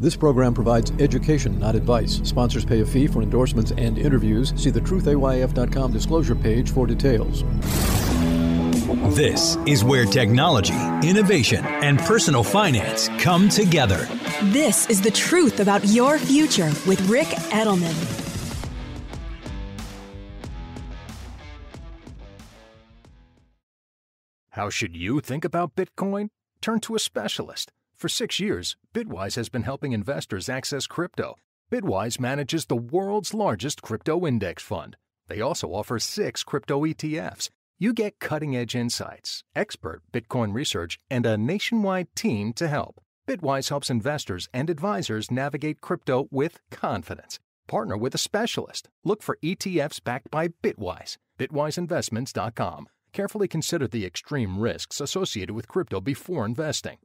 This program provides education, not advice. Sponsors pay a fee for endorsements and interviews. See the truthayf.com disclosure page for details. This is where technology, innovation, and personal finance come together. This is the truth about your future with Rick Edelman. How should you think about Bitcoin? Turn to a specialist. For 6 years, Bitwise has been helping investors access crypto. Bitwise manages the world's largest crypto index fund. They also offer 6 crypto ETFs. You get cutting-edge insights, expert Bitcoin research, and a nationwide team to help. Bitwise helps investors and advisors navigate crypto with confidence. Partner with a specialist. Look for ETFs backed by Bitwise. BitwiseInvestments.com. Carefully consider the extreme risks associated with crypto before investing.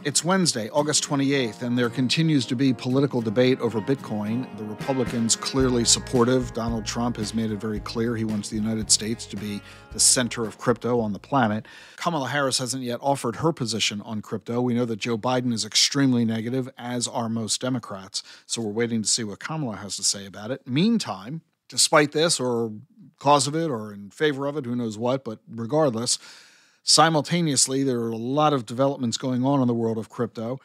It's Wednesday, August 28th, and there continues to be political debate over Bitcoin. The Republicans clearly supportive. Donald Trump has made it very clear he wants the United States to be the center of crypto on the planet. Kamala Harris hasn't yet offered her position on crypto. We know that Joe Biden is extremely negative, as are most Democrats, so we're waiting to see what Kamala has to say about it. Meantime, despite this, or cause of it, or in favor of it, who knows what, but regardless, simultaneously, there are a lot of developments going on in the world of crypto.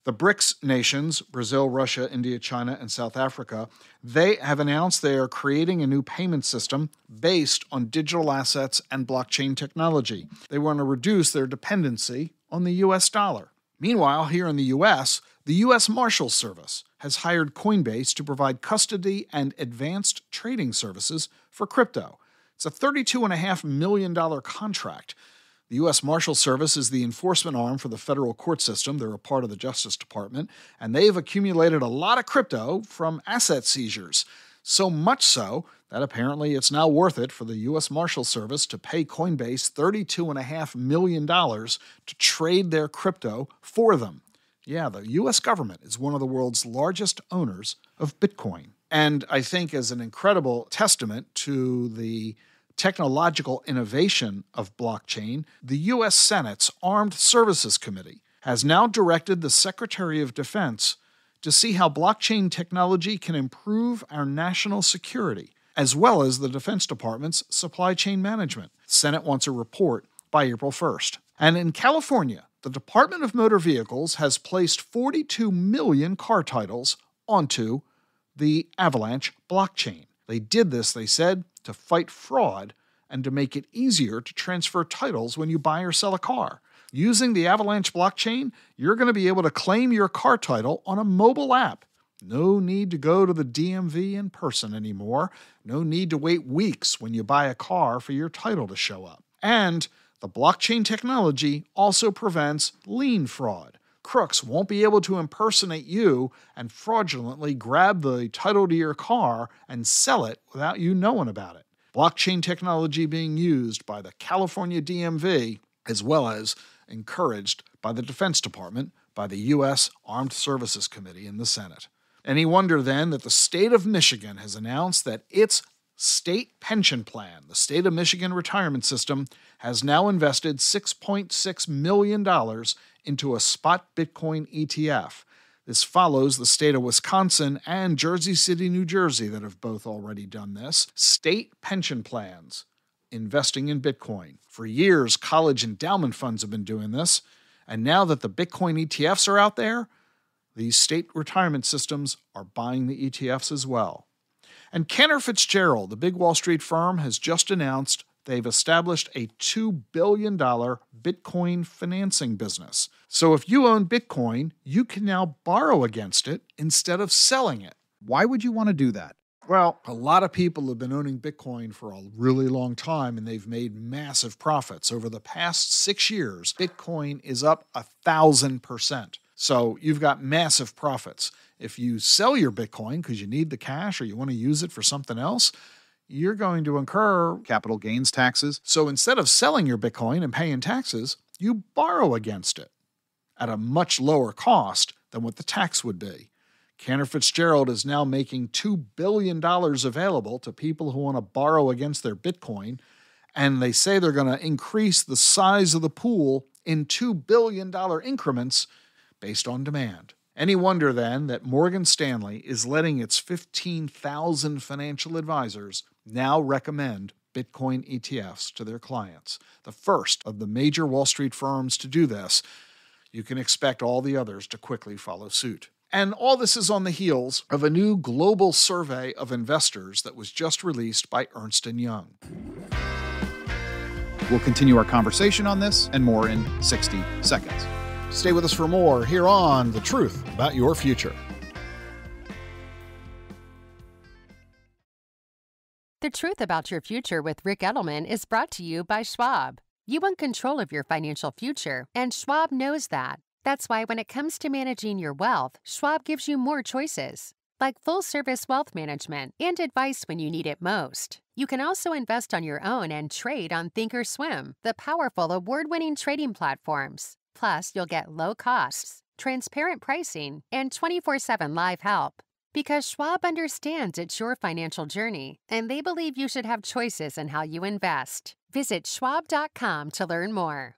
The BRICS nations, Brazil, Russia, India, China, and South Africa, they have announced they are creating a new payment system based on digital assets and blockchain technology. They want to reduce their dependency on the U.S. dollar. Meanwhile, here in the U.S., the U.S. Marshals Service has hired Coinbase to provide custody and advanced trading services for crypto. It's a $32.5 million contract. The U.S. Marshals Service is the enforcement arm for the federal court system. They're a part of the Justice Department, and they've accumulated a lot of crypto from asset seizures. So much so that apparently it's now worth it for the U.S. Marshals Service to pay Coinbase $32.5 million to trade their crypto for them. Yeah, the U.S. government is one of the world's largest owners of Bitcoin. And I think as an incredible testament to the technological innovation of blockchain, the U.S. Senate's Armed Services Committee has now directed the Secretary of Defense to see how blockchain technology can improve our national security, as well as the Defense Department's supply chain management. The Senate wants a report by April 1st. And in California, the Department of Motor Vehicles has placed 42 million car titles onto the Avalanche blockchain. They did this, they said, to fight fraud and to make it easier to transfer titles when you buy or sell a car. Using the Avalanche blockchain, you're going to be able to claim your car title on a mobile app. No need to go to the DMV in person anymore. No need to wait weeks when you buy a car for your title to show up. And the blockchain technology also prevents lien fraud. Crooks won't be able to impersonate you and fraudulently grab the title to your car and sell it without you knowing about it. Blockchain technology being used by the California DMV, as well as encouraged by the Defense Department, by the U.S. Armed Services Committee in the Senate. Any wonder then that the state of Michigan has announced that its state pension plan, the state of Michigan retirement system, has now invested $6.6 million into a spot Bitcoin ETF. This follows the state of Wisconsin and Jersey City, New Jersey, that have both already done this. State pension plans investing in Bitcoin. For years, college endowment funds have been doing this, and now that the Bitcoin ETFs are out there, these state retirement systems are buying the ETFs as well. And Cantor Fitzgerald, the big Wall Street firm, has just announced they've established a $2 billion Bitcoin financing business. So if you own Bitcoin, you can now borrow against it instead of selling it. Why would you want to do that? Well, a lot of people have been owning Bitcoin for a really long time, and they've made massive profits. Over the past 6 years, Bitcoin is up 1,000%. So you've got massive profits. If you sell your Bitcoin because you need the cash or you want to use it for something else, you're going to incur Capital gains taxes. So instead of selling your Bitcoin and paying taxes, you borrow against it at a much lower cost than what the tax would be. Cantor Fitzgerald is now making $2 billion available to people who want to borrow against their Bitcoin, and they say they're going to increase the size of the pool in $2 billion increments based on demand. Any wonder, then, that Morgan Stanley is letting its 15,000 financial advisors now recommend Bitcoin ETFs to their clients. The first of the major Wall Street firms to do this. You can expect all the others to quickly follow suit. And all this is on the heels of a new global survey of investors that was just released by Ernst & Young. We'll continue our conversation on this and more in 60 seconds. Stay with us for more here on The Truth About Your Future. The Truth About Your Future with Rick Edelman is brought to you by Schwab. You want control of your financial future, and Schwab knows that. That's why when it comes to managing your wealth, Schwab gives you more choices, like full-service wealth management and advice when you need it most. You can also invest on your own and trade on Thinkorswim, the powerful award-winning trading platforms. Plus, you'll get low costs, transparent pricing, and 24/7 live help. Because Schwab understands it's your financial journey, and they believe you should have choices in how you invest. Visit schwab.com to learn more.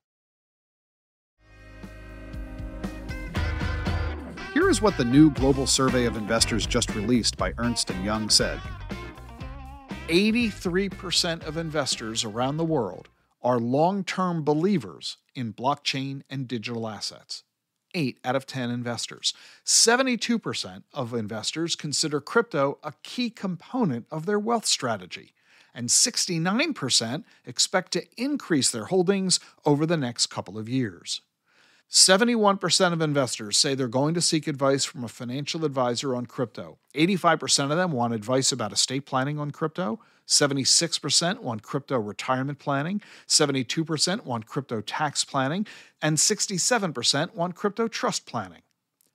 Here is what the new global survey of investors just released by Ernst & Young said. 83% of investors around the world are long-term believers in blockchain and digital assets. 8 out of 10 investors. 72% of investors consider crypto a key component of their wealth strategy. And 69% expect to increase their holdings over the next couple of years. 71% of investors say they're going to seek advice from a financial advisor on crypto. 85% of them want advice about estate planning on crypto. 76% want crypto retirement planning. 72% want crypto tax planning. And 67% want crypto trust planning.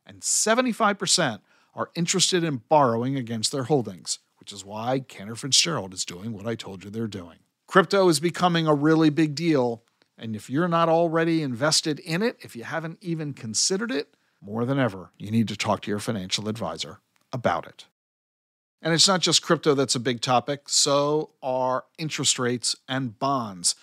And 75% are interested in borrowing against their holdings, which is why Cantor Fitzgerald is doing what I told you they're doing. Crypto is becoming a really big deal. And if you're not already invested in it, if you haven't even considered it, more than ever, you need to talk to your financial advisor about it. And it's not just crypto that's a big topic, so are interest rates and bonds.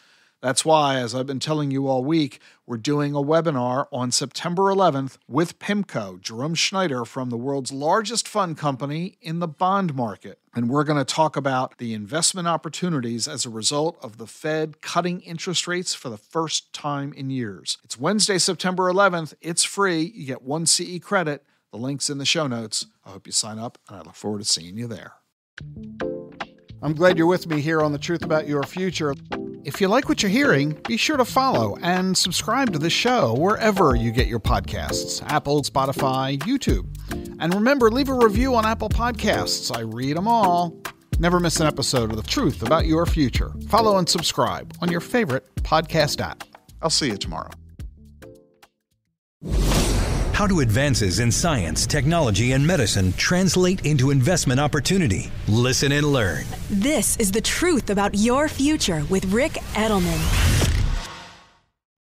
That's why, as I've been telling you all week, we're doing a webinar on September 11th with PIMCO, Jerome Schneider from the world's largest fund company in the bond market. And we're going to talk about the investment opportunities as a result of the Fed cutting interest rates for the first time in years. It's Wednesday, September 11th. It's free. You get 1 CE credit. The link's in the show notes. I hope you sign up, and I look forward to seeing you there. I'm glad you're with me here on The Truth About Your Future. If you like what you're hearing, be sure to follow and subscribe to the show wherever you get your podcasts, Apple, Spotify, YouTube. And remember, leave a review on Apple Podcasts. I read them all. Never miss an episode of The Truth About Your Future. Follow and subscribe on your favorite podcast app. I'll see you tomorrow. How do advances in science, technology, and medicine translate into investment opportunity? Listen and learn. This is The Truth About Your Future with Rick Edelman.